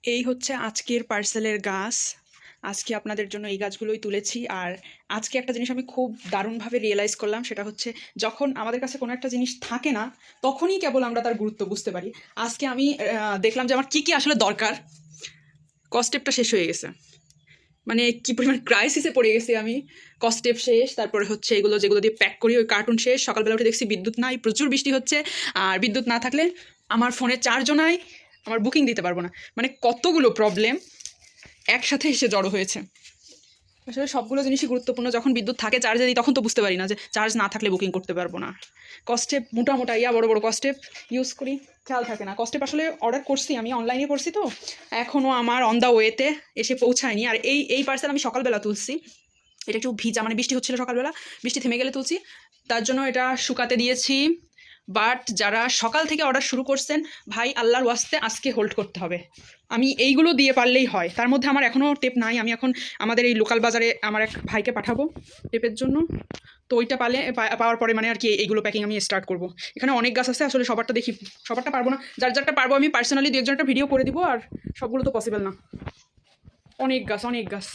এই হচ্ছে আজকের পার্সেলের গাছ। আজকে আপনাদের জন্য এই গাছগুলোই তুলেছি। আর আজকে একটা জিনিস আমি খুব দারুণভাবে রিয়েলাইজ করলাম, সেটা হচ্ছে যখন আমাদের কাছে কোনো একটা জিনিস থাকে না, তখনই কেবল আমরা তার গুরুত্ব বুঝতে পারি। আজকে আমি দেখলাম যে আমার কী কী আসলে দরকার। কস্টেপটা শেষ হয়ে গেছে, মানে কি পরিমাণ ক্রাইসিসে পড়ে গেছি আমি। কস্টেপ শেষ, তারপরে হচ্ছে এগুলো যেগুলো দিয়ে প্যাক করি ওই কার্টুন শেষ। সকালবেলা উঠে দেখছি বিদ্যুৎ নাই, প্রচুর বৃষ্টি হচ্ছে। আর বিদ্যুৎ না থাকলে আমার ফোনে চার্জও নাই, আমার বুকিং দিতে পারবো না। মানে কতগুলো প্রবলেম একসাথে এসে জড়ো হয়েছে। আসলে সবগুলো জিনিসই গুরুত্বপূর্ণ। যখন বিদ্যুৎ থাকে চার্জে দিই তখন তো বুঝতে পারি না যে চার্জ না থাকলে বুকিং করতে পারবো না। কস্টেপ মোটা মোটা বড় বড় কস্টেপ ইউজ করি, খেয়াল থাকে না। কস্টেপ আসলে অর্ডার করছি, আমি অনলাইনে করছি, তো এখনও আমার অন দ্য ওয়েতে এসে পৌঁছায়নি। আর এই পার্সেল আমি সকালবেলা তুলছি। এটা একটু ভিজা, মানে বৃষ্টি হচ্ছিল সকালবেলা, বৃষ্টি থেমে গেলে তুলছি, তার জন্য এটা শুকাতে দিয়েছি। বাট যারা সকাল থেকে অর্ডার শুরু করছেন, ভাই আল্লাহর ওয়াস্তে আজকে হোল্ড করতে হবে। আমি এইগুলো দিয়ে পারলেই হয়। তার মধ্যে আমার এখনও টেপ নাই। আমি এখন আমাদের এই লোকাল বাজারে আমার এক ভাইকে পাঠাবো টেপের জন্য। তো ওইটা পাওয়ার পরে মানে আর কি এইগুলো প্যাকিং আমি স্টার্ট করব। এখানে অনেক গাছ আছে, আসলে সবারটা দেখি, সবারটা পারবো না। যার যারটা পারবো আমি পার্সোনালি 2-1 ভিডিও করে দিব। আর সবগুলো তো পসিবল না, অনেক গাছ অনেক গাছ।